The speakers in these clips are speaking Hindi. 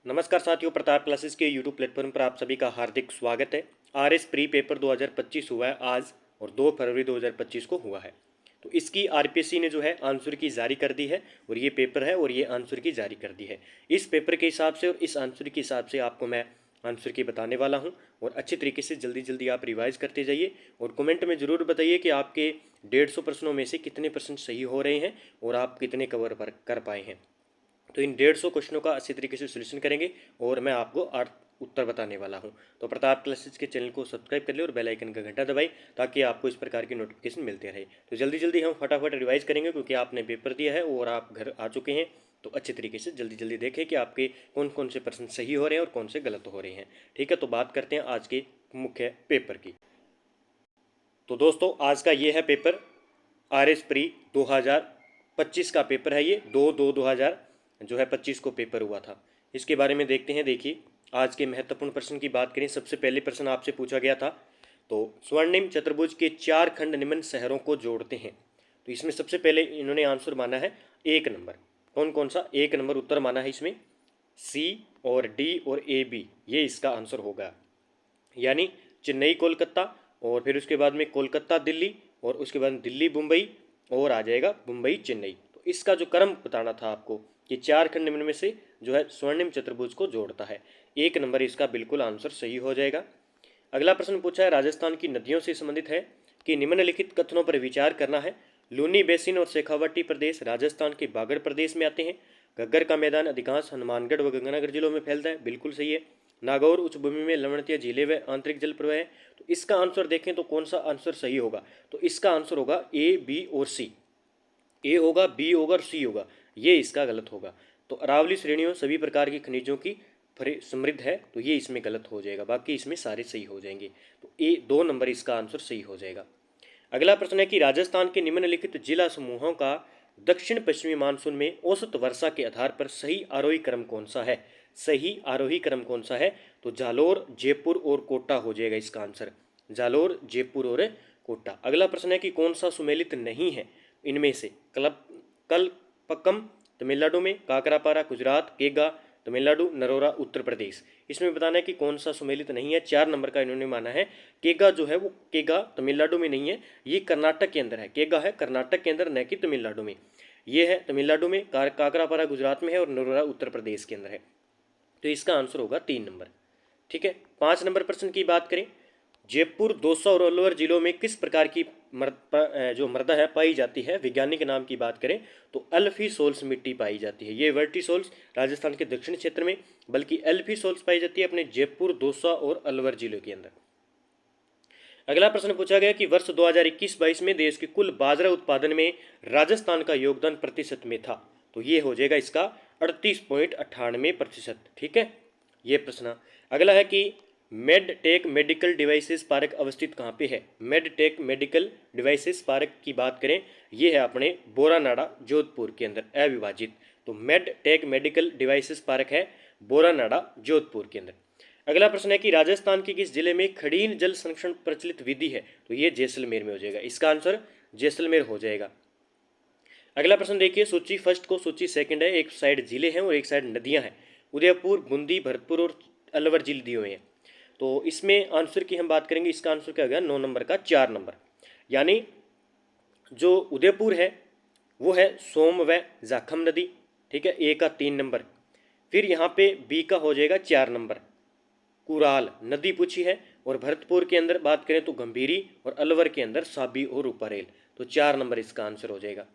नमस्कार साथियों, प्रताप क्लासेस के यूट्यूब प्लेटफॉर्म पर आप सभी का हार्दिक स्वागत है। आरएस प्री पेपर 2025 हुआ है आज और 2 फरवरी 2025 को हुआ है। तो इसकी आरपीएससी ने जो है आंसर की जारी कर दी है और ये पेपर है और ये आंसर की जारी कर दी है। इस पेपर के हिसाब से और इस आंसर के हिसाब से आपको मैं आंसर की बताने वाला हूँ और अच्छी तरीके से जल्दी जल्दी आप रिवाइज करते जाइए और कमेंट में ज़रूर बताइए कि आपके 150 प्रश्नों में से कितने प्रश्न सही हो रहे हैं और आप कितने कवर कर पाए हैं। तो इन 150 क्वेश्चनों का अच्छी तरीके से सोल्यूशन करेंगे और मैं आपको 8 उत्तर बताने वाला हूं। तो प्रताप क्लासेस के चैनल को सब्सक्राइब कर ले और बेल आइकन का घंटा दबाएं ताकि आपको इस प्रकार की नोटिफिकेशन मिलते रहे। तो जल्दी जल्दी हम फटाफट रिवाइज करेंगे क्योंकि आपने पेपर दिया है और आप घर आ चुके हैं। तो अच्छे तरीके से जल्दी जल्दी देखें कि आपके कौन कौन से प्रश्न सही हो रहे हैं और कौन से गलत हो रहे हैं। ठीक है, तो बात करते हैं आज के मुख्य पेपर की। तो दोस्तों, आज का ये है पेपर आरएस प्री 2025 का पेपर है। ये 2/2/2025 को पेपर हुआ था। इसके बारे में देखते हैं। देखिए, आज के महत्वपूर्ण प्रश्न की बात करें। सबसे पहले प्रश्न आपसे पूछा गया था, तो स्वर्णिम चतुर्भुज के 4 खंड निम्न शहरों को जोड़ते हैं। तो इसमें सबसे पहले इन्होंने आंसर माना है 1 नंबर। कौन कौन सा 1 नंबर उत्तर माना है इसमें? सी और डी और ए बी, ये इसका आंसर होगा। यानी चेन्नई कोलकाता और फिर उसके बाद में कोलकाता दिल्ली और उसके बाद दिल्ली मुंबई और आ जाएगा मुंबई चेन्नई। तो इसका जो क्रम बताना था आपको कि 4 खंड निम्न में से जो है स्वर्णिम चतुर्भुज को जोड़ता है। 1 नंबर इसका बिल्कुल आंसर सही हो जाएगा। अगला प्रश्न पूछा है, राजस्थान की नदियों से संबंधित है कि निम्नलिखित कथनों पर विचार करना है। लूनी बेसिन और शेखावटी प्रदेश राजस्थान के बागड़ प्रदेश में आते हैं। घग्गर का मैदान अधिकांश हनुमानगढ़ व गंगानगर जिलों में फैलता है, बिल्कुल सही है। नागौर उच्च भूमि में लवणतीय झीलें व आंतरिक जल प्रवाह है। तो इसका आंसर देखें तो कौन सा आंसर सही होगा? तो इसका आंसर होगा ए, बी और सी। ए होगा, बी होगा और सी होगा, ये इसका गलत होगा। तो अरावली श्रेणियों सभी प्रकार की खनिजों की समृद्ध है, तो ये इसमें गलत हो जाएगा। बाकी इसमें सारे सही हो जाएंगे। तो ए 2 नंबर इसका आंसर सही हो जाएगा। अगला प्रश्न है कि राजस्थान के निम्नलिखित जिला समूहों का दक्षिण पश्चिमी मानसून में औसत वर्षा के आधार पर सही आरोही क्रम कौन सा है? सही आरोही क्रम कौन सा है? तो जालोर, जयपुर और कोटा हो जाएगा इसका आंसर। जालोर, जयपुर और कोटा। अगला प्रश्न है कि कौन सा सुमेलित नहीं है इनमें से? कलपक्कम तमिलनाडु में, काकरापारा गुजरात, केगा तमिलनाडु, नरोरा उत्तर प्रदेश। इसमें बताना है कि कौन सा सुमेलित नहीं है। 4 नंबर का इन्होंने माना है। केगा जो है वो केगा तमिलनाडु में नहीं है, ये कर्नाटक के अंदर है। केगा है कर्नाटक के अंदर, न कि तमिलनाडु में। ये है तमिलनाडु में, काकरापारा गुजरात में है और नरोरा उत्तर प्रदेश के अंदर है। तो इसका आंसर होगा 3 नंबर। ठीक है, 5 नंबर प्रश्न की बात करें। जयपुर, दौसा और अलवर जिलों में किस प्रकार की जो मृदा है पाई जाती है? वैज्ञानिक नाम की बात करें तो अल्फी सोल्स मिट्टी पाई जाती है। ये वर्टिसोल्स राजस्थान के दक्षिण क्षेत्र में, बल्कि अल्फी सोल्स पाई जाती है अपने जयपुर, दौसा और अलवर जिलों के अंदर। अगला प्रश्न पूछा गया कि वर्ष 2021-22 में देश के कुल बाजरा उत्पादन में राजस्थान का योगदान प्रतिशत में था। तो ये हो जाएगा इसका 38.98%। ठीक है, ये प्रश्न। अगला है कि मेडटेक मेडिकल डिवाइसेस पार्क अवस्थित कहाँ पे है? मेडटेक मेडिकल डिवाइसेस पार्क की बात करें, ये है अपने बोरानाड़ा जोधपुर के अंदर अविभाजित। तो मेडटेक मेडिकल डिवाइसेस पार्क है बोरानाड़ा जोधपुर के अंदर। अगला प्रश्न है कि राजस्थान के किस जिले में खड़ीन जल संरक्षण प्रचलित विधि है? तो ये जैसलमेर में हो जाएगा। इसका आंसर जैसलमेर हो जाएगा। अगला प्रश्न देखिए, सूची फर्स्ट को सूची सेकंड है। एक साइड जिले हैं और एक साइड नदियां हैं। उदयपुर, बूंदी, भरतपुर और अलवर जिले दिए हुए हैं। तो इसमें आंसर की हम बात करेंगे, इसका आंसर क्या होगा? 9 नंबर का 4 नंबर। यानी जो उदयपुर है वो है सोम व जाखम नदी। ठीक है, ए का 3 नंबर। फिर यहाँ पे बी का हो जाएगा 4 नंबर, कुराल नदी पूछी है। और भरतपुर के अंदर बात करें तो गंभीरी और अलवर के अंदर साबी और रूपारेल। तो 4 नंबर इसका आंसर हो जाएगा।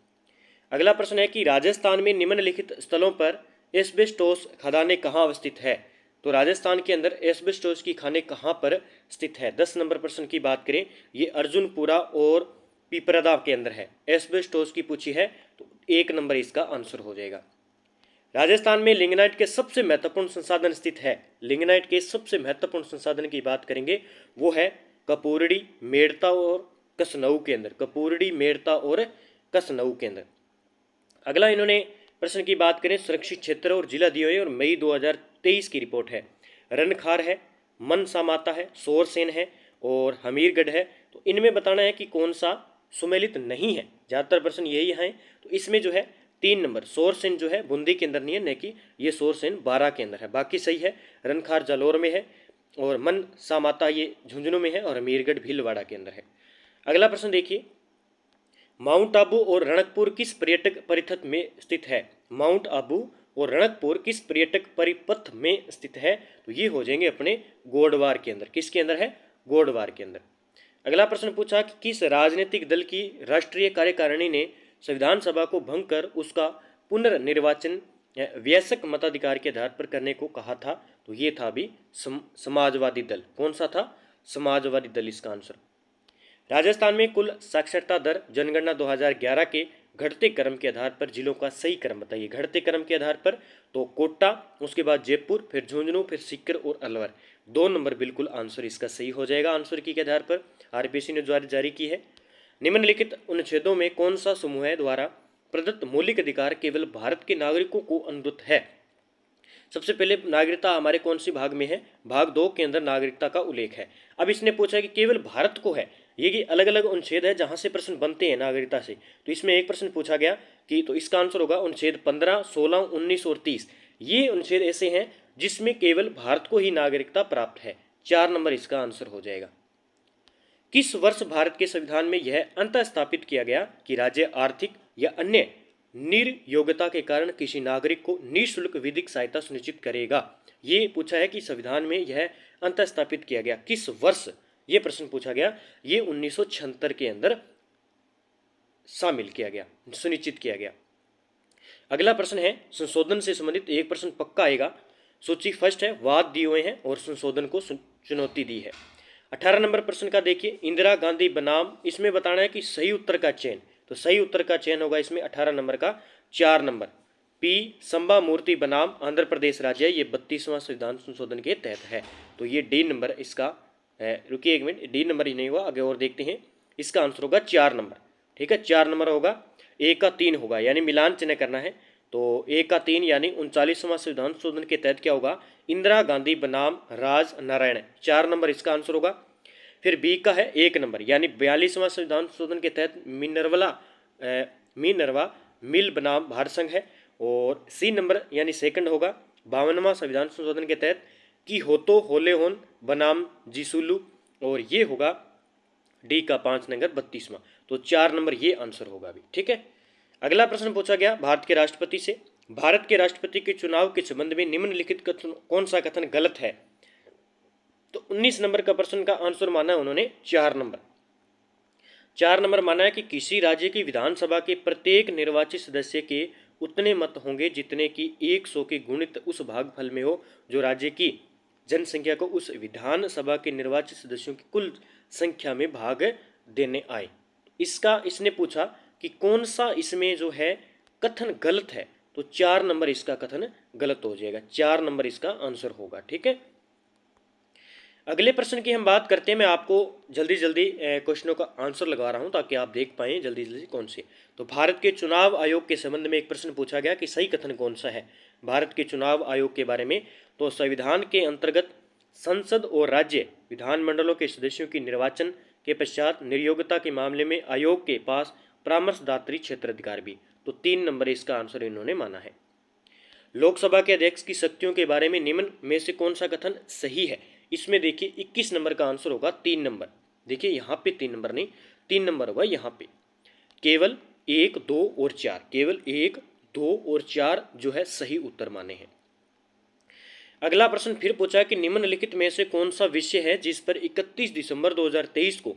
अगला प्रश्न है कि राजस्थान में निम्नलिखित स्थलों पर एस्बेस्टोस खदानें कहाँ अवस्थित है? तो राजस्थान के अंदर एस्बेस्टोस की खानें कहाँ पर स्थित है? 10 नंबर प्रश्न की बात करें, ये अर्जुनपुरा और पिपरदा के अंदर है। एस्बेस्टोस की पूछी है तो 1 नंबर इसका आंसर हो जाएगा। राजस्थान में लिग्नाइट के सबसे महत्वपूर्ण संसाधन स्थित है। लिग्नाइट के सबसे महत्वपूर्ण संसाधन की बात करेंगे, वो है कपूरड़ी, मेड़ता और कसनऊ के अंदर। कपूरड़ी, मेड़ता और कसनऊ के अंदर। अगला इन्होंने प्रश्न की बात करें, सुरक्षित क्षेत्र और जिला दिए हुए और मई 2023 की रिपोर्ट है। रनखार है, मनसा माता है, सोरसेन है और हमीरगढ़ है। तो इनमें बताना है कि कौन सा सुमेलित नहीं है। ज़्यादातर प्रश्न यही हैं। तो इसमें जो है 3 नंबर सोरसेन जो है बूंदी के अंदर नहीं है, न कि ये सोरसेन बारा के अंदर है, बाकी सही है। रनखार जालौर में है और मन सामाता ये झुंझुनू में है और अमीरगढ़ भीलवाड़ा के अंदर है। अगला प्रश्न देखिए, माउंट आबू और रणकपुर किस पर्यटक परिपथ में स्थित है? माउंट आबू और रणकपुर किस पर्यटक परिपथ में स्थित है? तो ये हो जाएंगे अपने गोडवार के अंदर। किसके अंदर है? गोडवार के अंदर। अगला प्रश्न पूछा कि किस राजनीतिक दल की राष्ट्रीय कार्यकारिणी ने संविधान सभा को भंग कर उसका पुनर्निर्वाचन वयस्क मताधिकार के आधार पर करने को कहा था? तो ये था अभी समाजवादी दल। कौन सा था? समाजवादी दल इसका आंसर। राजस्थान में कुल साक्षरता दर जनगणना 2011 के घटते क्रम के आधार पर जिलों का सही क्रम बताइए। घटते क्रम के आधार पर तो कोटा, उसके बाद जयपुर, फिर झुंझुनू, फिर सीकर और अलवर। 2 नंबर बिल्कुल आंसर इसका सही हो जाएगा आंसर की के आधार पर आरपीसी ने जारी की है। निम्नलिखित अनुच्छेदों में कौन सा समूह द्वारा प्रदत्त मौलिक अधिकार केवल भारत के नागरिकों को अनुद्ध है? सबसे पहले नागरिकता हमारे कौन सी भाग में है? भाग 2 के अंदर नागरिकता का उल्लेख है। अब इसने पूछा कि केवल भारत को है, ये कि अलग अलग अनुच्छेद है जहां से प्रश्न बनते हैं नागरिकता से। तो इसमें एक प्रश्न पूछा गया कि तो इसका आंसर होगा अनुच्छेद 15, 16, 19 और 30। ये अनुच्छेद ऐसे हैं जिसमें केवल भारत को ही नागरिकता प्राप्त है। 4 नंबर इसका आंसर हो जाएगा। किस वर्ष भारत के संविधान में यह अंतः स्थापित किया गया कि राज्य आर्थिक या अन्य निर्योग्यता के कारण किसी नागरिक को निःशुल्क विधिक सहायता सुनिश्चित करेगा? ये पूछा है कि संविधान में यह अंतः स्थापित किया गया किस वर्ष, ये प्रश्न पूछा गया। ये 1976 के अंदर शामिल किया गया, सुनिश्चित किया गया। अगला प्रश्न है संशोधन से संबंधित एक प्रश्न पक्का आएगा। सूची फर्स्ट है, वाद दिए हुए हैं और संशोधन को चुनौती दी है। 18 नंबर प्रश्न का देखिए, इंदिरा गांधी बनाम, इसमें बताना है कि सही उत्तर का चयन। तो सही उत्तर का चयन होगा इसमें 18 नंबर का 4 नंबर। पी संबा मूर्ति बनाम आंध्र प्रदेश राज्य, ये 32वां संविधान संशोधन के तहत है। तो ये डी नंबर इसका है। रुकिए एक मिनट, डी नंबर ही नहीं हुआ, आगे और देखते हैं। इसका आंसर होगा 4 नंबर। ठीक है, 4 नंबर होगा। ए का 3 होगा, यानी मिलान चिन्ह करना है। तो ए का 3 यानी 39वां संविधान संशोधन के तहत क्या होगा? इंदिरा गांधी बनाम राज नारायण, 4 नंबर इसका आंसर होगा। फिर बी का है 1 नंबर, यानी 42वां संविधान संशोधन के तहत मिनरवा मिल बनाम भारत संघ है। और सी नंबर यानी सेकंड होगा 52वां संविधान संशोधन के तहत की होतो होले होन बनाम जिसुलू, और ये होगा डी का 5 नंबर 32वां। तो 4 नंबर ये आंसर होगा अभी। ठीक है, अगला प्रश्न पूछा गया भारत के राष्ट्रपति से, भारत के राष्ट्रपति के चुनाव के संबंध में निम्नलिखित कथन कौन सा कथन गलत है? तो 19 नंबर का प्रश्न का आंसर माना उन्होंने 4 नंबर। 4 नंबर माना है कि किसी राज्य की विधानसभा के प्रत्येक निर्वाचित सदस्य के उतने मत होंगे जितने की 100 के गुणित उस भागफल में हो जो राज्य की जनसंख्या को उस विधानसभा के निर्वाचित सदस्यों की कुल संख्या में भाग देने आए। इसका इसने पूछा कि कौन सा इसमें जो है कथन गलत है। तो 4 नंबर इसका कथन गलत हो जाएगा, 4 नंबर इसका आंसर होगा। ठीक है, अगले प्रश्न की हम बात करते हैं। मैं आपको जल्दी जल्दी क्वेश्चनों का आंसर लगा रहा हूं ताकि आप देख पाएं जल्दी जल्दी कौन से। तो भारत के चुनाव आयोग के संबंध में एक प्रश्न पूछा गया कि सही कथन कौन सा है भारत के चुनाव आयोग के बारे में। तो संविधान के अंतर्गत संसद और राज्य विधानमंडलों के सदस्यों की निर्वाचन के पश्चात निर्योग्यता के मामले में आयोग के पास परामर्शदात्री क्षेत्राधिकार भी। तो 3 नंबर इसका आंसर इन्होंने माना है। लोकसभा के अध्यक्ष की शक्तियों के बारे में निम्न में से कौन सा कथन सही है? इसमें देखिए 21 नंबर का आंसर होगा 3 नंबर। देखिए यहाँ पे 3 नंबर नहीं, 3 नंबर होगा यहाँ पे। केवल 1, 2 और 4, केवल 1, 2 और 4 जो है सही उत्तर माने हैं। अगला प्रश्न फिर पूछा कि निम्नलिखित में से कौन सा विषय है जिस पर 31 दिसंबर 2023 को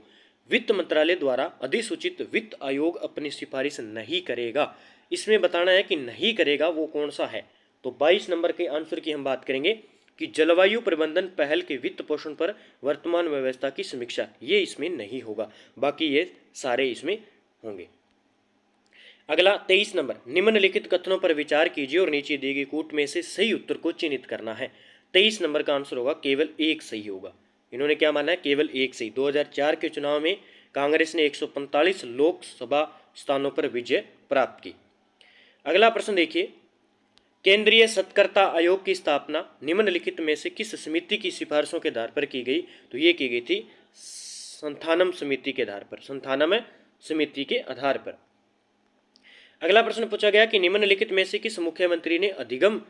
वित्त मंत्रालय द्वारा अधिसूचित वित्त आयोग अपनी सिफारिश नहीं करेगा? इसमें बताना है कि नहीं करेगा वो कौन सा है। तो 22 नंबर के आंसर की हम बात करेंगे कि जलवायु प्रबंधन पहल के वित्त पोषण पर वर्तमान व्यवस्था की समीक्षा, ये इसमें नहीं होगा, बाकी ये सारे इसमें होंगे। अगला 23 नंबर, निम्नलिखित कथनों पर विचार कीजिए और नीचे दी गई कूट में से सही उत्तर को चिन्हित करना है। 23 नंबर का आंसर होगा केवल 1 सही होगा। इन्होंने क्या माना है? केवल 1 सही। 2004 के चुनाव में कांग्रेस ने 145 लोकसभा स्थानों पर विजय प्राप्त की। अगला प्रश्न देखिए, केंद्रीय सत्कर्ता आयोग की स्थापना निम्नलिखित में से किस समिति की सिफारिशों के आधार पर की गई? तो ये की गई थी संथानम समिति के आधार पर, संथानम समिति के आधार पर। अगला प्रश्न पूछा गया कि निम्नलिखित में से किस मुख्यमंत्री ने अधिकतम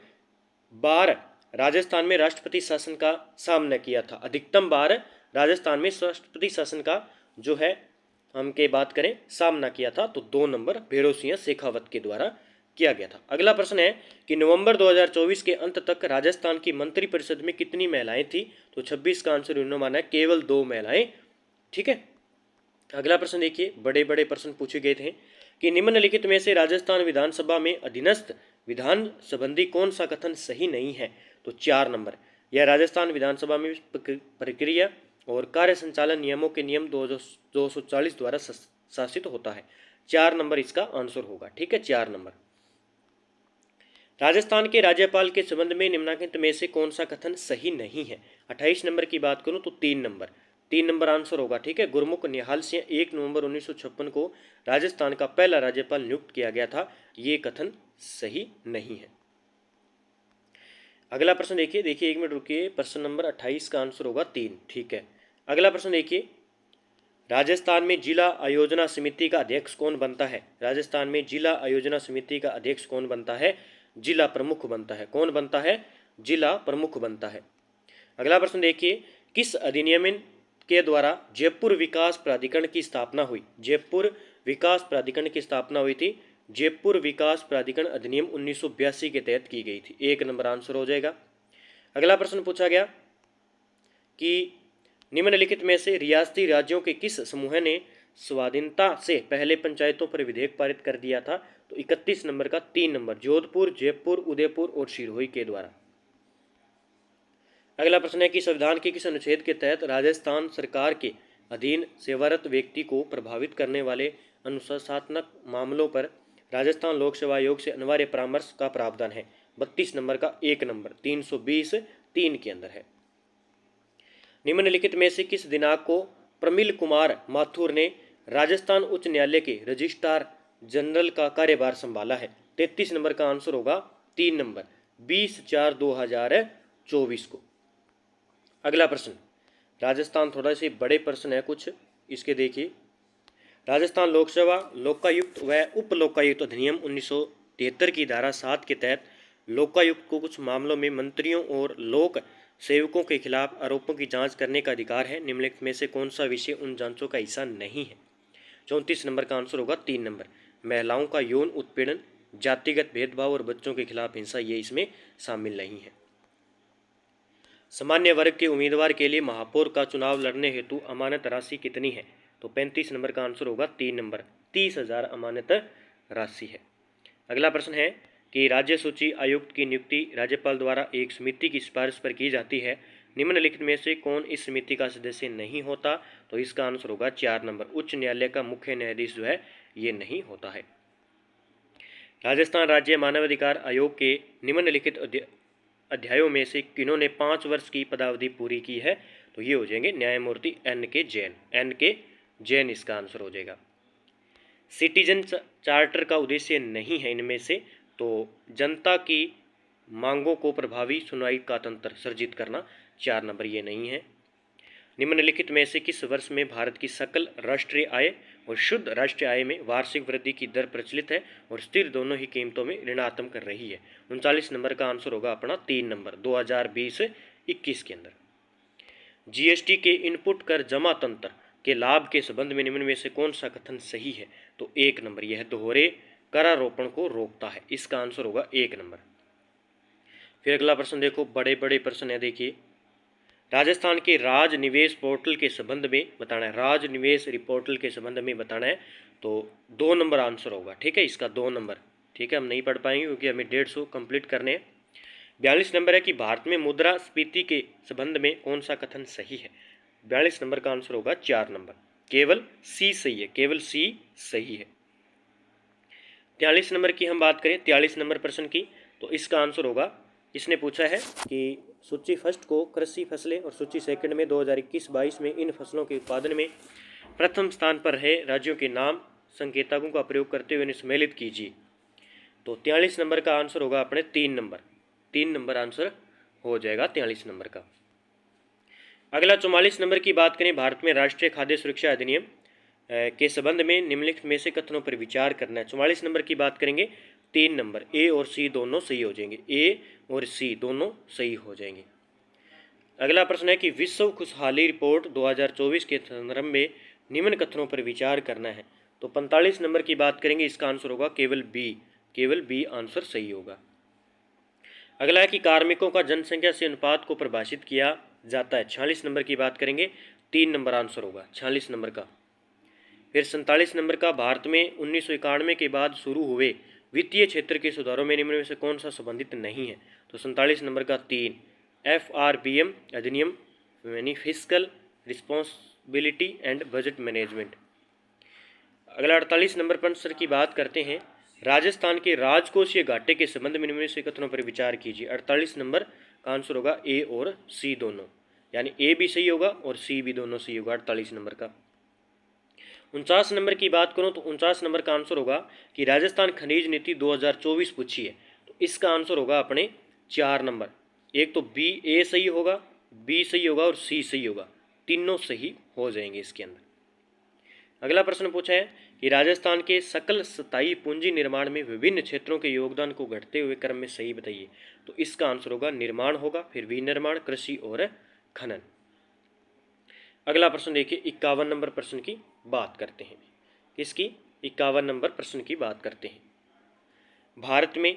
बार राजस्थान में राष्ट्रपति शासन का सामना किया था। अधिकतम बार राजस्थान में राष्ट्रपति शासन का जो है हम के बात करें सामना किया था, तो 2 नंबर भैरों सिंह शेखावत के द्वारा किया गया था। अगला प्रश्न है कि नवंबर 2024 के अंत तक राजस्थान की मंत्रिपरिषद में कितनी महिलाएं थी, तो 26 का आंसर उन्होंने माना है केवल 2 महिलाएं। ठीक है, अगला प्रश्न देखिए, बड़े बड़े प्रश्न पूछे गए थे कि निम्नलिखित में से राजस्थान विधानसभा में अधीनस्थ विधान संबंधी कौन सा कथन सही नहीं है, तो 4 नंबर, यह राजस्थान विधानसभा में प्रक्रिया और कार्य संचालन नियमों के नियम 240 द्वारा शासित होता है। 4 नंबर इसका आंसर होगा। ठीक है, 4 नंबर। राजस्थान के राज्यपाल के संबंध में निम्नलिखित में से कौन सा कथन सही नहीं है। 28 नंबर की बात करूं तो 3 नंबर, 3 नंबर आंसर होगा। ठीक है, गुरमुख निहाल सिंह 1 नवंबर 1956 को राजस्थान का पहला राज्यपाल नियुक्त किया गया था, ये कथन सही नहीं है। अगला प्रश्न देखिए, 1 मिनट रुकिए, प्रश्न नंबर 28 का आंसर होगा 3। ठीक है, अगला प्रश्न देखिए, राजस्थान में जिला आयोजना समिति का अध्यक्ष कौन बनता है। राजस्थान में जिला आयोजना समिति का अध्यक्ष कौन बनता है, जिला प्रमुख बनता है। कौन बनता है, जिला प्रमुख बनता है। अगला प्रश्न देखिए, किस अधिनियम के द्वारा जयपुर विकास प्राधिकरण की स्थापना हुई। जयपुर विकास प्राधिकरण की स्थापना हुई थी, जयपुर विकास प्राधिकरण अधिनियम 1982 के तहत की गई थी। 1 नंबर आंसर हो जाएगा। अगला प्रश्न पूछा गया कि निम्नलिखित में से रियासती राज्यों के किस समूह ने स्वाधीनता से पहले पंचायतों पर विधेयक पारित कर दिया था, तो 31 नंबर का 3 नंबर, जोधपुर, जयपुर, उदयपुर और सिरोही के द्वारा। अगला प्रश्न है कि संविधान के किस अनुच्छेद के तहत राजस्थान सरकार के अधीन सेवारत व्यक्ति को प्रभावित करने वाले अनुशासनात्मक मामलों पर राजस्थान लोक सेवा आयोग से अनिवार्य परामर्श का प्रावधान है। 32 नंबर का 1 नंबर, 320(3) के अंदर है। निम्नलिखित में से किस दिनांक को प्रमिल कुमार माथुर ने राजस्थान उच्च न्यायालय के रजिस्ट्रार जनरल का कार्यभार संभाला है। 33 नंबर का आंसर होगा 3 नंबर, 20/4/2024 को। अगला प्रश्न, राजस्थान थोड़ा से बड़े प्रश्न है कुछ, इसके देखिए, राजस्थान लोक सेवा लोकायुक्त व उप लोकायुक्त अधिनियम 1973 की धारा 7 के तहत लोकायुक्त को कुछ मामलों में मंत्रियों और लोक सेवकों के खिलाफ आरोपों की जांच करने का अधिकार है। निम्नलिखित में से कौन सा विषय उन जांचों का हिस्सा नहीं है। 34 नंबर का आंसर होगा 3 नंबर, महिलाओं का यौन उत्पीड़न, जातिगत भेदभाव और बच्चों के खिलाफ हिंसा, ये इसमें शामिल नहीं है। सामान्य वर्ग के उम्मीदवार के लिए महापौर का चुनाव लड़ने हेतु अमानत राशि कितनी है, तो 35 नंबर का आंसर होगा 3 नंबर, 30,000 अमानत राशि है। अगला प्रश्न है कि राज्य सूची आयुक्त की नियुक्ति राज्यपाल द्वारा एक समिति की सिफारिश पर की जाती है। निम्नलिखित में से कौन इस समिति का सदस्य नहीं होता, तो इसका आंसर होगा 4 नंबर, उच्च न्यायालय का मुख्य न्यायाधीश जो है ये नहीं होता है। राजस्थान राज्य मानवाधिकार आयोग के निम्नलिखित अध्यायों में से किन्होंने 5 वर्ष की पदावधि पूरी की है, तो ये हो जाएंगे न्यायमूर्ति N.K. जैन। N.K. जैन इसका आंसर हो जाएगा। सिटीजन चार्टर का उद्देश्य नहीं है इनमें से, तो जनता की मांगों को प्रभावी सुनवाई का तंत्र सर्जित करना, 4 नंबर ये नहीं है। निम्नलिखित में से किस वर्ष में भारत की सकल राष्ट्रीय आय और शुद्ध राष्ट्रीय आय में वार्षिक वृद्धि की दर प्रचलित है और स्थिर दोनों ही कीमतों में ऋणात्मक कर रही है। 39 नंबर का आंसर होगा अपना 3 नंबर, 2020-21 के अंदर। जीएसटी के इनपुट कर जमा तंत्र के लाभ के संबंध में निम्न में से कौन सा कथन सही है, तो 1 नंबर, यह दोहरे करारोपण को रोकता है। इसका आंसर होगा 1 नंबर। फिर अगला प्रश्न देखो, बड़े बड़े प्रश्न है। देखिए, राजस्थान के राज निवेश पोर्टल के संबंध में बताना है, राज निवेश पोर्टल के संबंध में बताना है, तो 2 नंबर आंसर होगा। ठीक है, इसका 2 नंबर। ठीक है, हम नहीं पढ़ पाएंगे क्योंकि हमें 150 कंप्लीट करने हैं। 42 नंबर है कि भारत में मुद्रास्फीति के संबंध में कौन सा कथन सही है। 42 नंबर का आंसर होगा 4 नंबर, केवल सी सही है, केवल सी सही है। 43 नंबर की हम बात करें, 43 नंबर प्रश्न की, तो इसका आंसर होगा, इसने पूछा है कि सूची फर्स्ट को कृषि फसलें और सूची सेकंड में 2021-22 में इन फसलों के उत्पादन में प्रथम स्थान पर है राज्यों के नाम संकेतकों का प्रयोग करते हुए सम्मिलित कीजिए। तो 43 नंबर का आंसर होगा अपने 3 नंबर, 3 नंबर आंसर हो जाएगा 43 नंबर का। अगला 44 नंबर की बात करें, भारत में राष्ट्रीय खाद्य सुरक्षा अधिनियम के संबंध में निम्नलिखित में से कथनों पर विचार करना है। 44 नंबर की बात करेंगे। 3 नंबर ए और सी दोनों सही हो जाएंगे, ए और सी दोनों सही हो जाएंगे। अगला प्रश्न है कि विश्व खुशहाली रिपोर्ट 2024 के संदर्भ में निम्न कथनों पर विचार करना है। तो 45 नंबर की बात करेंगे, इसका आंसर होगा केवल बी आंसर सही होगा। अगला है कि कार्मिकों का जनसंख्या से अनुपात को परिभाषित किया जाता है। 46 नंबर की बात करेंगे, 3 नंबर आंसर होगा 46 नंबर का। फिर 47 नंबर का, भारत में 1991 के बाद शुरू हुए वित्तीय क्षेत्र के सुधारों में निम्न में से कौन सा संबंधित नहीं है। तो 47 नंबर का 3, FRBM अधिनियम यानी fiscal responsibility and budget management. अगला 48 नंबर प्रश्न की बात करते हैं। राजस्थान के राजकोषीय घाटे के संबंध में निम्न से कथनों पर विचार कीजिए। 48 नंबर का आंसर होगा ए और सी दोनों, यानी ए भी सही होगा और सी भी दोनों सही होगा 48 नंबर का। 49 नंबर की बात करूं तो 49 नंबर का आंसर होगा कि राजस्थान खनिज नीति 2024 पूछी है, तो इसका आंसर होगा अपने 4 नंबर। एक तो बी ए सही होगा, बी सही होगा और सी सही होगा, तीनों सही हो जाएंगे इसके अंदर। अगला प्रश्न पूछा है कि राजस्थान के सकल स्थायी पूंजी निर्माण में विभिन्न क्षेत्रों के योगदान को घटते हुए क्रम में सही बताइए। तो इसका आंसर होगा निर्माण होगा, फिर विनिर्माण, कृषि और खनन। अगला प्रश्न देखिए, 51 नंबर प्रश्न की बात करते हैं। किसकी? 51 नंबर प्रश्न की बात करते हैं। भारत में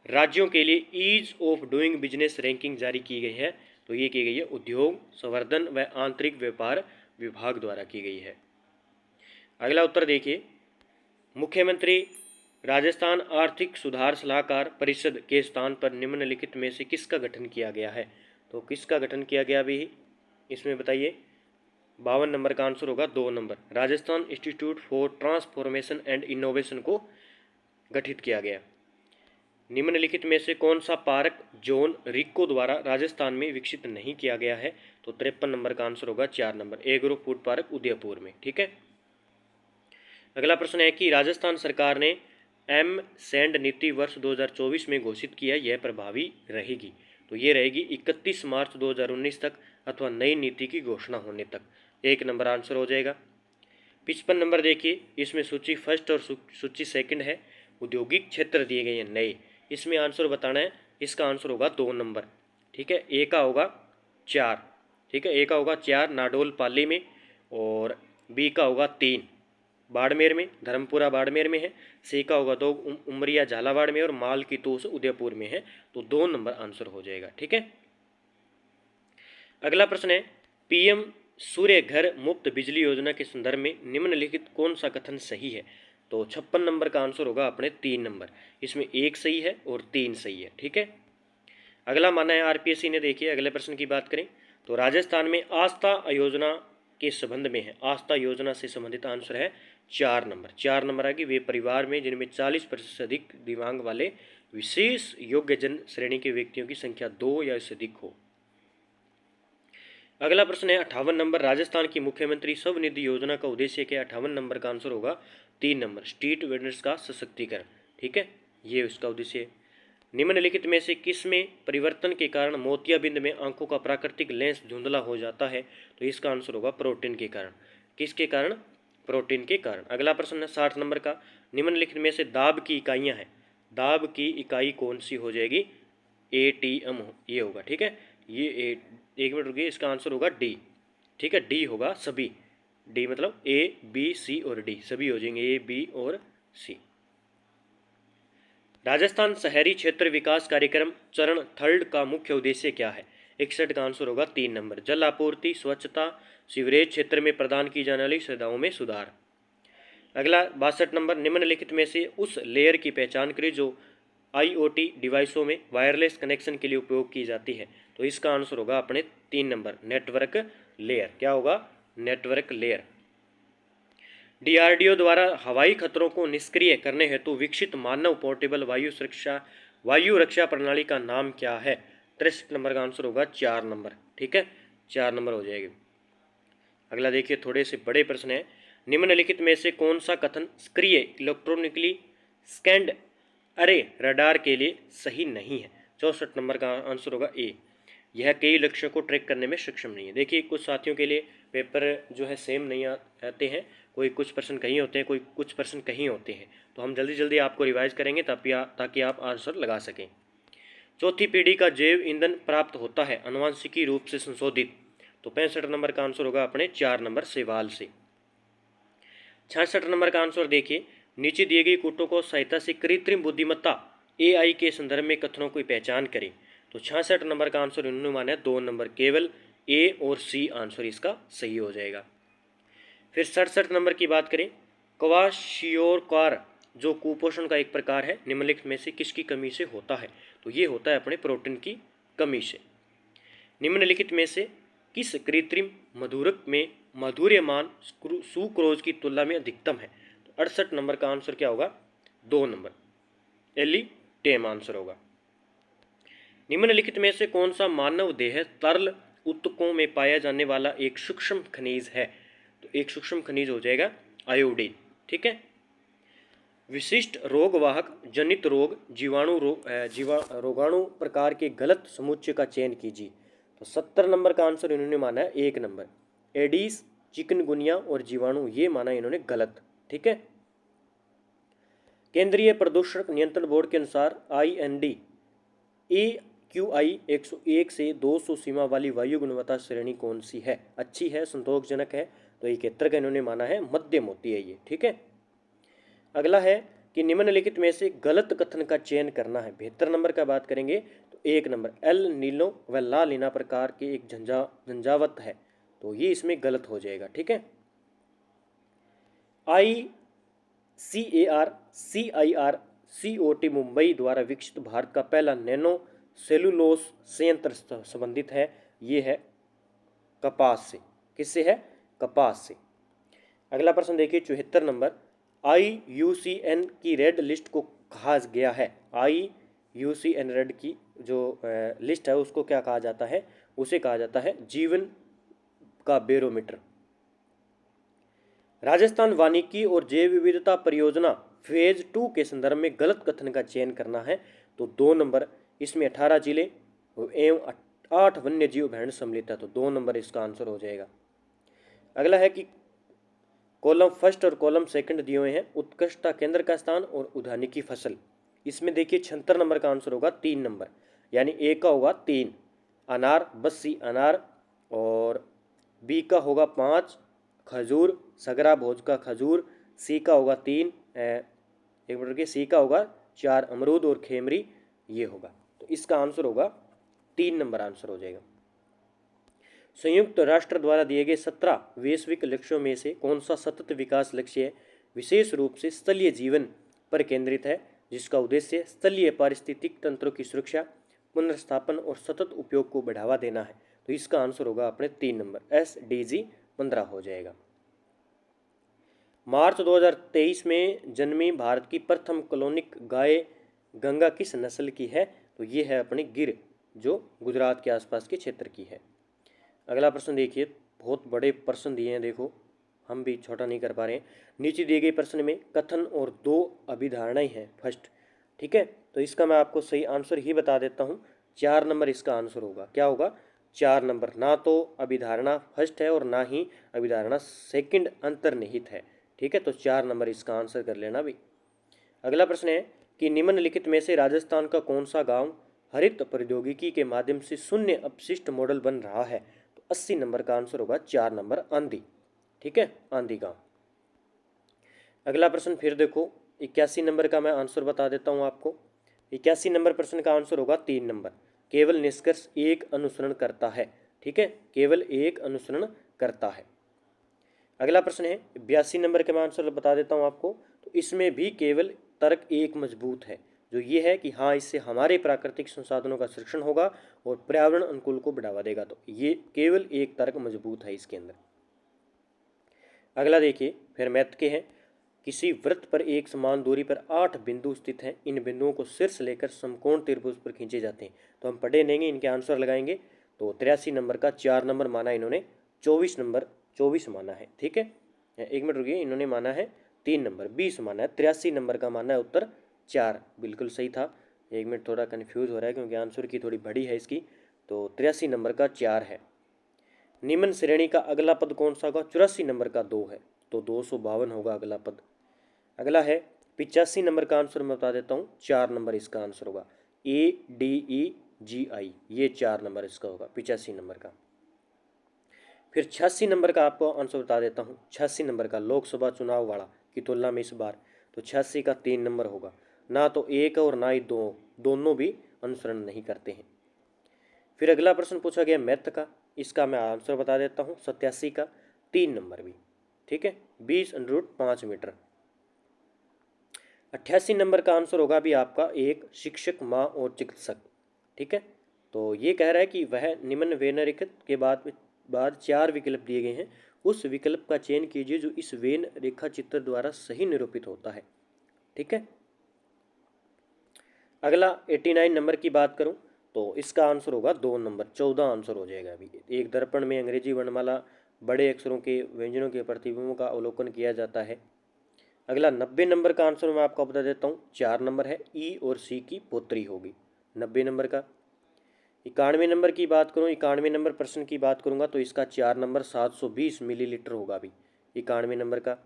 राज्यों के लिए ease of doing business ranking जारी की गई है। तो ये की गई है उद्योग, संवर्धन व आंतरिक व्यापार विभाग द्वारा की गई है। अगला उत्तर देखिए, मुख्यमंत्री राजस्थान आर्थिक सुधार सलाहकार परिषद के स्थान पर निम्नलिखित में से किसका गठन किया गया है। तो किसका गठन किया गया भी इसमें बताइए। 52 नंबर का आंसर होगा 2 number, Rajasthan institute for transformation and innovation को गठित किया गया। निम्नलिखित में से कौन सा पार्क जॉन रिक्को द्वारा राजस्थान में विकसित नहीं किया गया है। तो 53 नंबर का आंसर होगा 4 number, agro food park Udaipur में। ठीक है। अगला प्रश्न है कि राजस्थान सरकार ने एम सैंड नीति वर्ष 2024 में घोषित किया, यह प्रभावी रहेगी। तो ये रहेगी 31 मार्च 2019 तक अथवा नई नीति की घोषणा होने तक। 1 नंबर आंसर हो जाएगा। 55 नंबर देखिए, इसमें सूची फर्स्ट और सूची सेकंड है। औद्योगिक क्षेत्र दिए गए हैं नए, इसमें आंसर बताना है। इसका आंसर होगा 2 नंबर। ठीक है। ए का होगा 4। ठीक है, ए का होगा 4 नाडोल पाली में, और बी का होगा 3 बाड़मेर में, धर्मपुरा बाड़मेर में है। सी का होगा 2 उमरिया झालावाड़ में, और माल की तोस उदयपुर में है। तो 2 नंबर आंसर हो जाएगा। ठीक है। अगला प्रश्न है, पीएम सूर्य घर मुफ्त बिजली योजना के संदर्भ में निम्नलिखित कौन सा कथन सही है। तो 56 नंबर का आंसर होगा अपने 3 नंबर, इसमें 1 सही है और 3 सही है। ठीक है। अगला माना है आरपीएससी ने, देखिए अगले प्रश्न की बात करें तो राजस्थान में आस्था योजना के संबंध में है। आस्था योजना से संबंधित आंसर है 4 नंबर। 4 नंबर आएगी, वे परिवार में जिनमें 40% से अधिक दिव्यांग वाले विशेष योग्य जन श्रेणी के व्यक्तियों की संख्या 2 या इससे अधिक हो। अगला प्रश्न है 58 नंबर, राजस्थान की मुख्यमंत्री स्वनिधि योजना का उद्देश्य क्या। 58 नंबर का आंसर होगा 3 नंबर, स्ट्रीट वेंडर्स का सशक्तिकरण। ठीक है, ये उसका उद्देश्य है। निम्नलिखित में से किस में परिवर्तन के कारण मोतियाबिंद में आंखों का प्राकृतिक लेंस धुंधला हो जाता है। तो इसका आंसर होगा प्रोटीन के कारण। किसके कारण? प्रोटीन के कारण। अगला प्रश्न है 60 नंबर का, निम्नलिखित में से दाब की इकाइयाँ हैं, दाब की इकाई कौन सी हो जाएगी। एटीएम ये होगा। ठीक है, ये एक मिनट रुकिए, इसका आंसर होगा डी। ठीक है, डी होगा सभी। डी मतलब ए बी सी और डी सभी हो जाएंगे, ए बी और सी। राजस्थान शहरी क्षेत्र विकास कार्यक्रम चरण 3 का मुख्य उद्देश्य क्या है। 61 का आंसर होगा 3 नंबर, जल आपूर्ति, स्वच्छता, सीवरेज क्षेत्र में प्रदान की जाने वाली सुविधाओं में सुधार। अगला 62 नंबर, निम्नलिखित में से उस लेयर की पहचान करें जो आईओटी डिवाइसों में वायरलेस कनेक्शन के लिए उपयोग की जाती है। तो इसका आंसर होगा अपने 3 नंबर, नेटवर्क लेयर। क्या होगा? Network layer. डीआरडीओ द्वारा हवाई खतरों को निष्क्रिय करने हेतु विकसित मानव पोर्टेबल वायु रक्षा प्रणाली का नाम क्या है। 63 नंबर का आंसर होगा 4 नंबर। ठीक है, 4 नंबर हो जाएगी। अगला देखिए, थोड़े से बड़े प्रश्न है। निम्नलिखित में से कौन सा कथन सक्रिय इलेक्ट्रॉनिकली स्कैंड अरे रडार के लिए सही नहीं है। 64 नंबर का आंसर होगा ए, यह कई लक्ष्यों को ट्रैक करने में सक्षम नहीं है। देखिए, कुछ साथियों के लिए पेपर जो है सेम नहीं आते हैं, कोई कुछ प्रश्न कहीं होते हैं, कोई कुछ प्रश्न कहीं होते हैं। तो हम जल्दी जल्दी आपको रिवाइज करेंगे ताकि आप आंसर लगा सकें। चौथी पीढ़ी का जैव ईंधन प्राप्त होता है आनुवांशिकी रूप से संशोधित। तो 65 नंबर का आंसर होगा अपने 4 नंबर सवाल से। 66 नंबर का आंसर देखिए, नीचे दिए गई कोटों को सहायता से कृत्रिम बुद्धिमत्ता AI के संदर्भ में कथनों की पहचान करें। तो 66 नंबर का आंसर इन्होंने माना है 2 नंबर, केवल A और C आंसर इसका सही हो जाएगा। फिर 67 नंबर की बात करें, क्वाशियोकार जो कुपोषण का एक प्रकार है निम्नलिखित में से किसकी कमी से होता है। तो ये होता है अपने प्रोटीन की कमी से। निम्नलिखित में से किस कृत्रिम मधुरक में माधुर्यमान सुक्रोज की तुलना में अधिकतम है। तो 68 नंबर का आंसर क्या होगा, 2 नंबर, एलिटेम आंसर होगा। निम्नलिखित में से कौन सा मानव देह तरल ऊतकों में पाया जाने वाला एक सूक्ष्म खनिज है। तो एक सूक्ष्म खनिज हो जाएगा आयोडीन। ठीक है। विशिष्ट रोगवाहक जनित रोग रोगाणु प्रकार के गलत समुच्चय का चयन कीजिए। तो 70 नंबर का आंसर इन्होंने माना है 1 नंबर, एडीज, चिकनगुनिया और जीवाणु, ये माना इन्होंने गलत। ठीक है। केंद्रीय प्रदूषण नियंत्रण बोर्ड के अनुसार IND AQI 101 से 200 सीमा वाली वायु गुणवत्ता श्रेणी कौन सी है। अच्छी है, संतोषजनक है। तो 71 का इन्होंने माना है मध्यम होती है ये। ठीक है। अगला है कि निम्नलिखित में से गलत कथन का चयन करना है। 72 नंबर का बात करेंगे तो 1 नंबर, एल नीलो व ला लीना प्रकार के एक झंझावत है। तो ये इसमें गलत हो जाएगा। ठीक है। ICAR-CIR-COT मुंबई द्वारा विकसित भारत का पहला नैनो सेलुलोस संयंत्र संबंधित है, ये है कपास से। किससे है, कपास से। अगला प्रश्न देखिए 74 नंबर, IUCN की रेड लिस्ट को कहा गया है। IUCN रेड की जो लिस्ट है उसको क्या कहा जाता है, उसे कहा जाता है जीवन का बैरोमीटर। राजस्थान वानिकी और जैव विविधता परियोजना फेज 2 के संदर्भ में गलत कथन का चयन करना है। तो 2 नंबर, इसमें 18 जिले एवं 8 वन्य जीव अभयारण्य सम्मिलित है। तो 2 नंबर इसका आंसर हो जाएगा। अगला है कि कॉलम फर्स्ट और कॉलम सेकंड दिए हुए हैं, उत्कृष्टता केंद्र का स्थान और उद्यानिकी की फसल। इसमें देखिए 76 नंबर का आंसर होगा 3 नंबर, यानी ए का होगा 3 अनार, बस्सी अनार, और बी का होगा 5 खजूर, सगरा भोज का खजूर, सी का होगा 3 एक मिनट के सी का होगा 4 अमरूद और खेमरी, ये होगा। तो इसका आंसर होगा 3 नंबर आंसर हो जाएगा। संयुक्त राष्ट्र द्वारा दिए गए 17 वैश्विक लक्ष्यों में से कौन सा सतत विकास लक्ष्य विशेष रूप से स्थलीय जीवन पर केंद्रित है, जिसका उद्देश्य स्थलीय पारिस्थितिक तंत्रों की सुरक्षा, पुनर्स्थापन और सतत उपयोग को बढ़ावा देना है। तो इसका आंसर होगा अपने 3 नंबर, SDG 15 हो जाएगा। मार्च 2023 में जन्मी भारत की प्रथम कॉलोनिक गाय गंगा किस नस्ल की है। तो ये है अपनी गिर, जो गुजरात के आसपास के क्षेत्र की है। अगला प्रश्न देखिए, बहुत बड़े प्रश्न दिए हैं, देखो हम भी छोटा नहीं कर पा रहे हैं। नीचे दिए गए प्रश्न में कथन और 2 अभिधारणाएं हैं फर्स्ट। ठीक है। तो इसका मैं आपको सही आंसर ही बता देता हूँ, 4 नंबर इसका आंसर होगा। क्या होगा, 4 नंबर। ना तो अभिधारणा फर्स्ट है और ना ही अभिधारणा सेकंड अंतर्निहित है। ठीक है। तो 4 नंबर इसका आंसर कर लेना भी। अगला प्रश्न है कि निम्नलिखित में से राजस्थान का कौन सा गाँव हरित प्रौद्योगिकी के माध्यम से शून्य अपशिष्ट मॉडल बन रहा है। 80 नंबर का आंसर होगा 4 नंबर, आंधी। ठीक है, आंधी गांव। अगला प्रश्न फिर देखो 81 नंबर का मैं आंसर बता देता हूं आपको। 81 नंबर प्रश्न का आंसर होगा 3 नंबर, केवल निष्कर्ष एक अनुसरण करता है। ठीक है, केवल एक अनुसरण करता है। अगला प्रश्न है 82 नंबर का मैं आंसर बता देता हूं आपको। तो इसमें भी केवल तर्क एक मजबूत है, जो ये है कि हाँ, इससे हमारे प्राकृतिक संसाधनों का संरक्षण होगा और पर्यावरण अनुकूल को बढ़ावा देगा। तो ये केवल एक तर्क मजबूत है इसके अंदर। अगला देखिए फिर मैथ के हैं, किसी वृत्त पर एक समान दूरी पर 8 बिंदु स्थित हैं। इन बिंदुओं को शीर्ष लेकर समकोण त्रिभुज पर खींचे जाते हैं। तो हम पढ़े लेंगे, इनके आंसर लगाएंगे। तो 83 नंबर का 4 नंबर माना इन्होंने, 24 नंबर 24 माना है। ठीक है, एक मिनट रुकिए, इन्होंने माना है 3 नंबर, 20 माना है। 83 नंबर का माना है उत्तर 4, बिल्कुल सही था। एक मिनट थोड़ा कन्फ्यूज हो रहा है क्योंकि आंसर की थोड़ी बड़ी है इसकी। तो 83 नंबर का 4 है। निम्न श्रेणी का अगला पद कौन सा होगा, 84 नंबर का 2 है। तो 252 होगा अगला पद। अगला है 85 नंबर का आंसर मैं बता देता हूँ, 4 नंबर इसका आंसर होगा, ADEGI, ये 4 नंबर इसका होगा 85 नंबर का। फिर 86 नंबर का आपको आंसर बता देता हूँ, 86 नंबर का लोकसभा चुनाव वाला की तुलना में इस बार, तो 86 का 3 नंबर होगा, ना तो एक और ना ही दो, दोनों भी अनुसरण नहीं करते हैं। फिर अगला प्रश्न पूछा गया मैथ का, इसका मैं आंसर बता देता हूँ, 87 का 3 नंबर भी, ठीक है, 20√5 मीटर। 88 नंबर का आंसर होगा भी आपका एक शिक्षक, माँ और चिकित्सक, ठीक है। तो ये कह रहा है कि वह निम्न वेन रेखा के बाद 4 विकल्प दिए गए हैं, उस विकल्प का चयन कीजिए जो इस वेन रेखा चित्र द्वारा सही निरूपित होता है, ठीक है। अगला 89 नंबर की बात करूं तो इसका आंसर होगा 2 नंबर, 14 आंसर हो जाएगा अभी। एक दर्पण में अंग्रेजी वर्णमाला बड़े अक्षरों के व्यंजनों के प्रतिबिंबों का अवलोकन किया जाता है। अगला 90 नंबर का आंसर मैं आपको बता देता हूँ, 4 नंबर है, ई और सी की पोत्री होगी 90 नंबर का। 91 नंबर की बात करूँ, 91 नंबर प्रश्न की बात करूँगा तो इसका 4 नंबर 720 मिलीलीटर होगा अभी 91 नंबर का।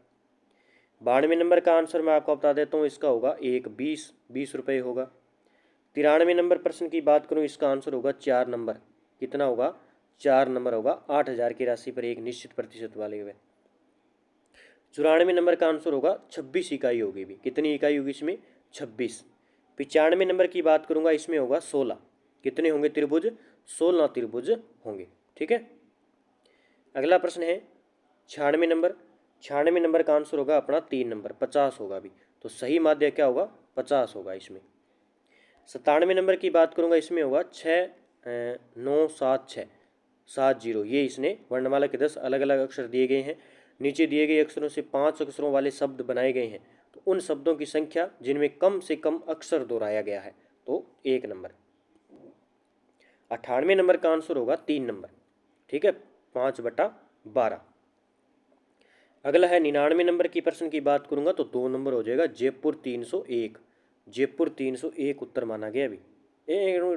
92 नंबर का आंसर मैं आपको बता देता हूँ, इसका होगा 20 रुपये होगा। 93 नंबर प्रश्न की बात करूँ, इसका आंसर होगा 4 नंबर, कितना होगा, 4 नंबर होगा, 8,000 की राशि पर एक निश्चित प्रतिशत वाले हुए। 94 नंबर का आंसर होगा 26 इकाई होगी भी, कितनी इकाई होगी इसमें, 26। 95 नंबर की बात करूंगा, इसमें होगा 16, कितने होंगे त्रिभुज, 16 त्रिभुज होंगे, ठीक है। अगला प्रश्न है 96 नंबर, 96 नंबर का आंसर होगा अपना 3 नंबर, 50 होगा भी, तो सही माध्य क्या होगा, 50 होगा इसमें। 97 नंबर की बात करूंगा, इसमें होगा 6,9,7,6,7,0, ये इसने वर्णमाला के 10 अलग अलग अक्षर दिए गए हैं। नीचे दिए गए अक्षरों से 5 अक्षरों वाले शब्द बनाए गए हैं, तो उन शब्दों की संख्या जिनमें कम से कम अक्षर दोहराया गया है, तो 1 नंबर। 98 नंबर का आंसर होगा 3 नंबर, ठीक है, 5/12। अगला है 99 नंबर की प्रश्न की बात करूंगा तो 2 नंबर हो जाएगा, जयपुर 301, जयपुर 301 उत्तर माना गया अभी।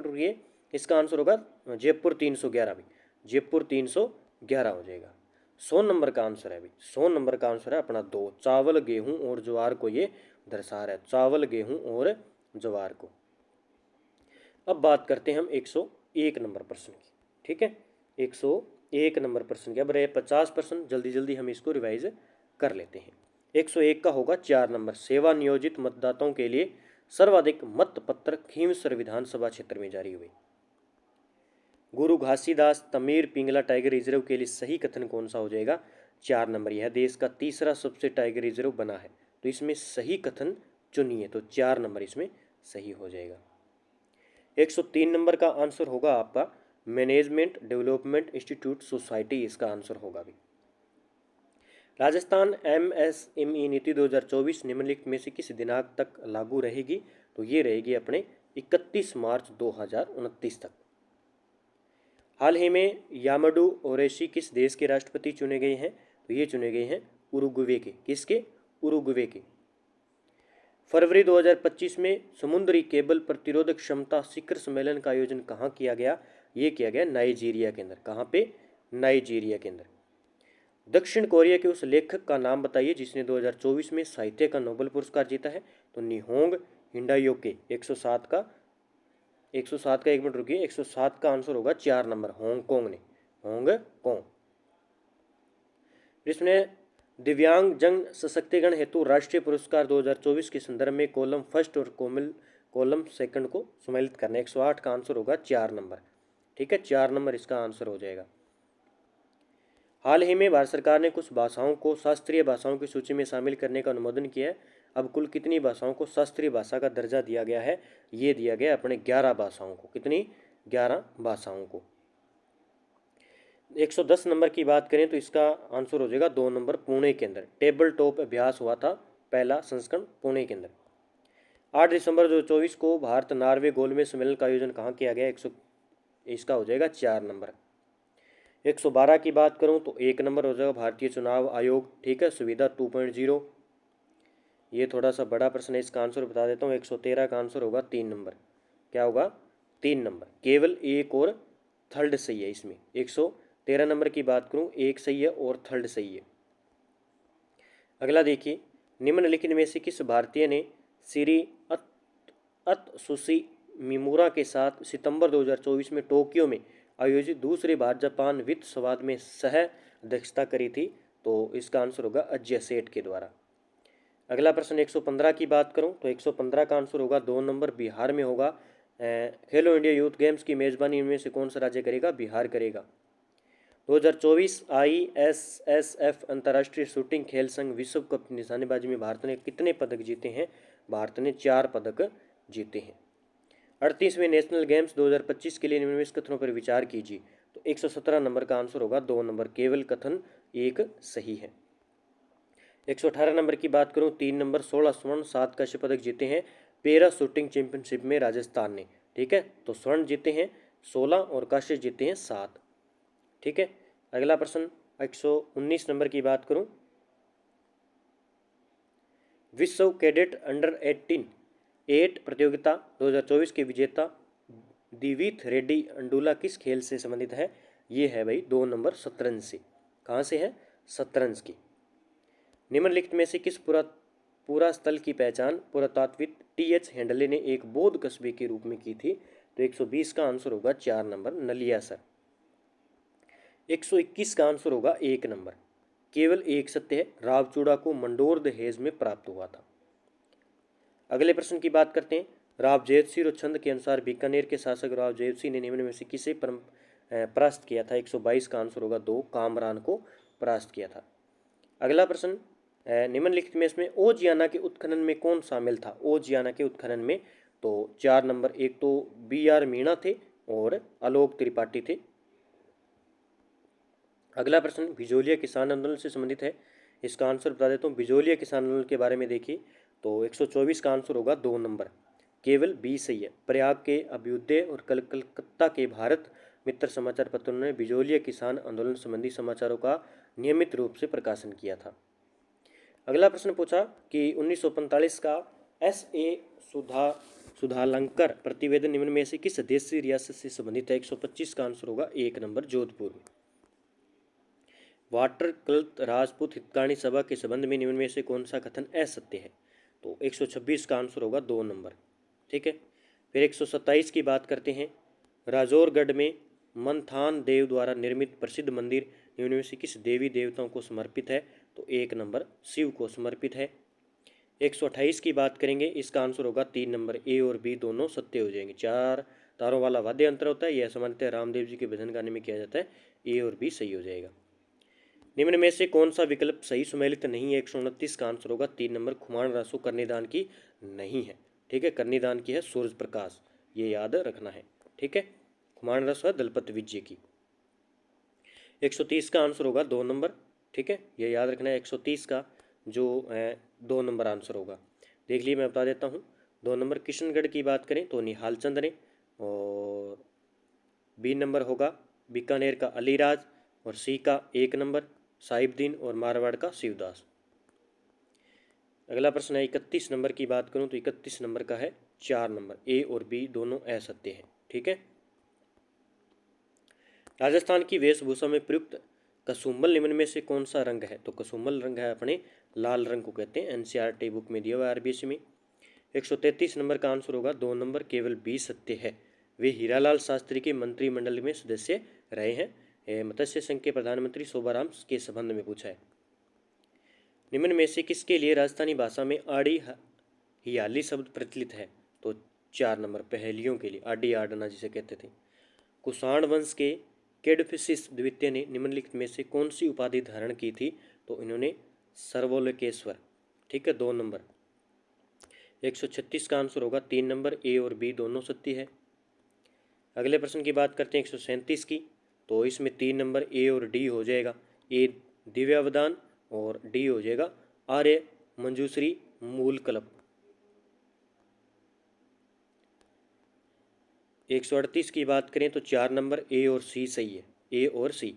रुकिए, इसका आंसर होगा जयपुर 311 भी, जयपुर 311 हो जाएगा। 100 नंबर का आंसर है अभी, 100 नंबर का आंसर है अपना 2, चावल गेहूं और ज्वार को ये दर्शा रहा है, चावल गेहूं और ज्वार को। अब बात करते हैं हम 101 नंबर प्रश्न की, ठीक है, 101 नंबर प्रश्न की। अब रहे 50 प्रश्न, जल्दी जल्दी हम इसको रिवाइज कर लेते हैं। 101 का होगा 4 नंबर, सेवा नियोजित मतदाताओं के लिए सर्वाधिक मतपत्र खींवसर विधानसभा क्षेत्र में जारी हुए। गुरु घासीदास तमीर पिंगला टाइगर रिजर्व के लिए सही कथन कौन सा हो जाएगा, 4 नंबर, यह देश का तीसरा सबसे टाइगर रिजर्व बना है, तो इसमें सही कथन चुनिए, तो 4 नंबर इसमें सही हो जाएगा। 103 नंबर का आंसर होगा आपका मैनेजमेंट डेवलपमेंट इंस्टीट्यूट सोसाइटी, इसका आंसर होगा भी। राजस्थान MSME नीति 2024 निम्नलिखित में से किस दिनांक तक लागू रहेगी, तो ये रहेगी अपने 31 मार्च 2029 तक। हाल ही में यामाडू ओरेशी किस देश के राष्ट्रपति चुने गए हैं, तो ये चुने गए हैं उरुग्वे के, किसके, उरुग्वे के। फरवरी 2025 में समुद्री केबल प्रतिरोधक क्षमता शिखर सम्मेलन का आयोजन कहाँ किया गया, ये किया गया नाइजीरिया के अंदर, कहाँ पे, नाइजीरिया के अंदर। दक्षिण कोरिया के उस लेखक का नाम बताइए जिसने 2024 में साहित्य का नोबेल पुरस्कार जीता है, तो निहोंग हिंडायोके। 107 का 1 मिनट रुकिए, 107 का आंसर होगा 4 नंबर, हांगकांग ने, हांगकांग। इसमें दिव्यांग जन सशक्तिकरण हेतु राष्ट्रीय पुरस्कार 2024 के संदर्भ में कॉलम फर्स्ट और कॉलम सेकंड को सम्मिलित करना। 108 का आंसर होगा 4 नंबर, ठीक है, 4 नंबर इसका आंसर हो जाएगा। हाल ही में भारत सरकार ने कुछ भाषाओं को शास्त्रीय भाषाओं की सूची में शामिल करने का अनुमोदन किया है। अब कुल कितनी भाषाओं को शास्त्रीय भाषा का दर्जा दिया गया है, ये दिया गया अपने 11 भाषाओं को, कितनी, 11 भाषाओं को। 110 नंबर की बात करें तो इसका आंसर हो जाएगा 2 नंबर, पुणे के अंदर टेबल टॉप अभ्यास हुआ था, पहला संस्करण पुणे के अंदर। 8 दिसंबर 2024 को भारत नॉर्वे गोलमेज सम्मेलन का आयोजन कहाँ किया गया, इसका हो जाएगा 4 नंबर। 112 की बात करूं तो 1 नंबर हो जाएगा भारतीय चुनाव आयोग, ठीक है, सुविधा 2.0। ये थोड़ा सा बड़ा प्रश्न है, इसका आंसर बता देता हूँ। 113 का आंसर होगा 3 नंबर, क्या होगा, 3 नंबर, केवल एक और थर्ड सही है इसमें। 113 नंबर की बात करूँ, एक सही है और थर्ड सही है। अगला देखिए, निम्नलिखित में से किस भारतीय ने श्री अतसुशी मिमुरा के साथ सितंबर 2024 में टोक्यो में आयोजित दूसरे भारत जापान वित्त संवाद में सह अध्यक्षता करी थी? तो इसका आंसर होगा अजय सेठ के द्वारा। अगला प्रश्न 115 की बात करूं तो 115 का आंसर होगा 2 नंबर, बिहार में होगा। खेलो इंडिया यूथ गेम्स की मेजबानी इनमें से कौन सा राज्य करेगा? बिहार करेगा। 2024 ISSF अंतर्राष्ट्रीय शूटिंग खेल संघ विश्व कप निशानेबाजी में भारत ने कितने पदक जीते हैं? भारत ने 4 पदक जीते हैं। 38वें नेशनल गेम्स 2025 के लिए निम्नलिखित कथनों पर विचार कीजिए। तो 117 नंबर का आंसर होगा 2 नंबर, केवल कथन एक सही है। 118 नंबर की बात करूं, 3 नंबर, 16 स्वर्ण 7 कांस्य पदक जीते हैं पैरा शूटिंग चैंपियनशिप में राजस्थान ने। ठीक है, तो स्वर्ण जीते हैं 16 और कांस्य जीते हैं 7। ठीक है, अगला प्रश्न 119 नंबर की बात करूं, विश्व कैडेट अंडर 8 प्रतियोगिता 2024 के विजेता दिविथ रेड्डी अंडुला किस खेल से संबंधित है? ये है भाई 2 नंबर, शतरंज से। कहाँ से है? शतरंज की। निम्नलिखित में से किस पूरा स्थल की पहचान पुरातात्विक TH हेंडले ने एक बौद्ध कस्बे के रूप में की थी? तो 120 का आंसर होगा 4 नंबर, नलियासर। 121 का आंसर होगा 1 नंबर, केवल एक सत्य है, रावचूड़ा को मंडोर दहेज में प्राप्त हुआ था। अगले प्रश्न की बात करते हैं। राव जयसिंह और छंद के अनुसार बीकानेर के शासक राव जयसिंह ने निम्न में से किसे परास्त किया था? 122 का आंसर होगा 2, कामरान को परास्त किया था। अगला प्रश्न, निम्नलिखित में इसमें ओजियाना के उत्खनन में कौन शामिल था? ओजियाना के उत्खनन में तो 4 नंबर, एक तो BR मीणा थे और आलोक त्रिपाठी थे। अगला प्रश्न भिजोलिया किसान आंदोलन से संबंधित है। इसका आंसर बता देता हूँ। भिजोलिया किसान आंदोलन के बारे में देखिए तो 124 का आंसर होगा 2 नंबर, केवल B सही है। प्रयाग के अभ्युदय और कलकत्ता के भारत मित्र समाचार पत्रों ने भिजोलिया किसान आंदोलन संबंधी समाचारों का नियमित रूप से प्रकाशन किया था। अगला प्रश्न पूछा कि 1945 का SA सुधालंकर प्रतिवेदन निम्न में से किस देशी रियासत से संबंधित है? 125 का आंसर होगा 1 नंबर, जोधपुर में। वाटर कल्त राजपूत हितकाणी सभा के संबंध में निम्न में से कौन सा कथन असत्य है? तो 126 का आंसर होगा 2 नंबर। ठीक है, फिर 127 की बात करते हैं। राजौरगढ़ में मनथान देव द्वारा निर्मित प्रसिद्ध मंदिर निम्न में से किस देवी देवताओं को समर्पित है? तो 1 नंबर, शिव को समर्पित है। 128 की बात करेंगे, इसका आंसर होगा 3 नंबर, A और B दोनों सत्य हो जाएंगे। 4 तारों वाला वाद्य यंत्र होता है, यह सामान्यतः रामदेव जी के भजन गाने में किया जाता है। A और B सही हो जाएगा। निम्न में से कौन सा विकल्प सही सुमेलित नहीं है? 129 का आंसर होगा 3 नंबर, खुमान रासो कन्यादान की नहीं है। ठीक है, कन्यादान की है सूर्य प्रकाश, ये याद रखना है। ठीक है, खुमान रासो है दलपत विजय की। 130 का आंसर होगा 2 नंबर। ठीक है, ये याद रखना है। 130 का जो है 2 नंबर आंसर होगा। देख लीजिए, मैं बता देता हूँ। 2 नंबर किशनगढ़ की बात करें तो निहाल चंद ने, और B नंबर होगा बीकानेर का अलीराज, और C का 1 नंबर साहिबदीन, और मारवाड़ का शिवदास। अगला प्रश्न है 31 नंबर की बात करूं तो 31 नंबर का है 4 नंबर, A और B दोनों असत्य हैं। ठीक है, राजस्थान की वेशभूषा में प्रयुक्त कसुम्बल निम्न में से कौन सा रंग है? तो कसुम्बल रंग है अपने लाल रंग को कहते हैं। NCERT बुक में दिया हुआ है, RBC में। 133 नंबर का आंसर होगा 2 नंबर, केवल B सत्य है। वे हीरालाल शास्त्री के मंत्रिमंडल में सदस्य रहे हैं। मत्स्य संघ के प्रधानमंत्री शोभाराम के संबंध में पूछा है। निम्न में से किसके लिए राजस्थानी भाषा में आड़ी हियाली शब्द प्रचलित है? तो 4 नंबर, पहेलियों के लिए, आडी आडना जिसे कहते थे। कुषाण वंश के कैडफिसिस द्वितीय ने निम्नलिखित में से कौन सी उपाधि धारण की थी? तो इन्होंने सर्वोलोकेश्वर। ठीक है, 2 नंबर। 136 का आंसर होगा 3 नंबर, A और B दोनों सत्य है। अगले प्रश्न की बात करते हैं 137 की, तो इसमें 3 नंबर A और D हो जाएगा। A दिव्यावदान और D हो जाएगा आर्य मंजूश्री मूल कल्प। 138 की बात करें तो 4 नंबर, A और C सही है। A और C,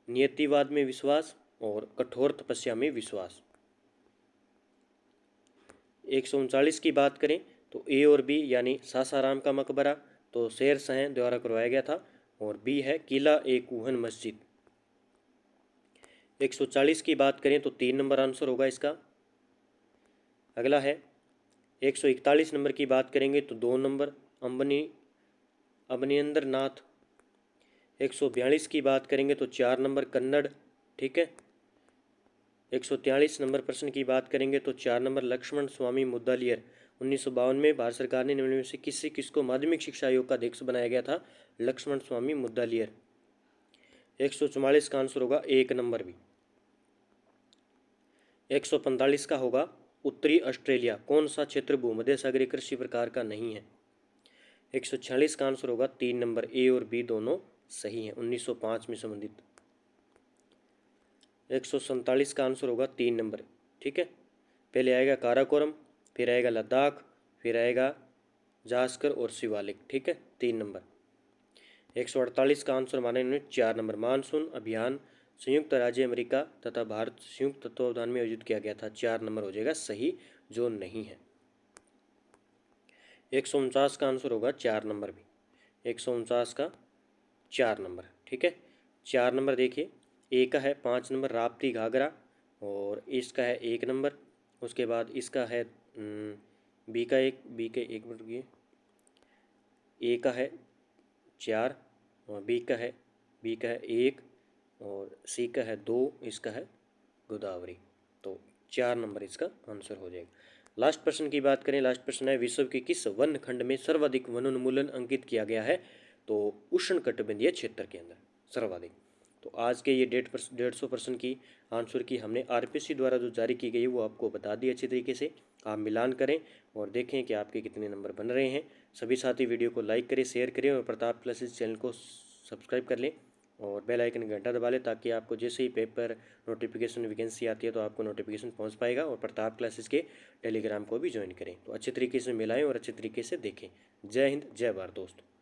नियतिवाद में विश्वास और कठोर तपस्या में विश्वास। 139 की बात करें तो A और B यानी सासाराम का मकबरा तो शेर शाह द्वारा करवाया गया था, और B है किला ए कुहन मस्जिद। 140 की बात करें तो 3 नंबर आंसर होगा इसका अगला है 141 नंबर की बात करेंगे तो 2 नंबर अवनिंद्र नाथ। 142 की बात करेंगे तो 4 नंबर कन्नड़। ठीक है। 143 नंबर प्रश्न की बात करेंगे तो 4 नंबर लक्ष्मण स्वामी मुद्गलियार। 1952 में भारत सरकार ने निम्नलिखित में से किसको माध्यमिक शिक्षा आयोग का अध्यक्ष बनाया गया था? लक्ष्मण स्वामी मुद्गलियार। 144 का आंसर होगा 1 नंबर भी। 145 का होगा उत्तरी ऑस्ट्रेलिया। कौन सा क्षेत्र भूमध्य सागरीय कृषि प्रकार का नहीं है? 146 का आंसर होगा 3 नंबर, ए और बी दोनों सही हैं, 1905 में संबंधित। 147 का आंसर होगा 3 नंबर। ठीक है। पहले आएगा काराकोरम, फिर आएगा लद्दाख, फिर आएगा जास्कर और शिवालिक। ठीक है, 3 नंबर। 148 का आंसर माने इन्होंने 4 नंबर। मानसून अभियान संयुक्त राज्य अमेरिका तथा भारत संयुक्त तत्वावधान में आयोजित किया गया था। 4 नंबर हो जाएगा सही, जो नहीं है। 149 का आंसर होगा 4 नंबर भी। 149 का 4 नंबर। ठीक है। 4 नंबर देखिए, ए का है 5 नंबर राप्ती घाघरा, और इसका है 1 नंबर। उसके बाद इसका है बी का एक मिनट रुकिए, ए का है 4 और बी का है 1 और सी का है 2, इसका है गोदावरी। तो 4 नंबर इसका आंसर हो जाएगा। लास्ट प्रश्न की बात करें, लास्ट प्रश्न है विश्व के किस वन खंड में सर्वाधिक वनोन्मूलन अंकित किया गया है? तो उष्णकटिबंधीय क्षेत्र के अंदर सर्वाधिक। तो आज के ये 150 की आंसर की हमने आरपीएससी द्वारा जो जारी की गई है वो आपको बता दी अच्छी तरीके से। आप मिलान करें और देखें कि आपके कितने नंबर बन रहे हैं। सभी साथी वीडियो को लाइक करें, शेयर करें और प्रताप क्लासेस चैनल को सब्सक्राइब कर लें और बेल आइकन घंटा दबा लें, ताकि आपको जैसे ही पेपर नोटिफिकेशन वैकेंसी आती है तो आपको नोटिफिकेशन पहुंच पाएगा। और प्रताप क्लासेस के टेलीग्राम को भी ज्वाइन करें। तो अच्छे तरीके से मिलाएं और अच्छे तरीके से देखें। जय हिंद, जय भारत दोस्तों।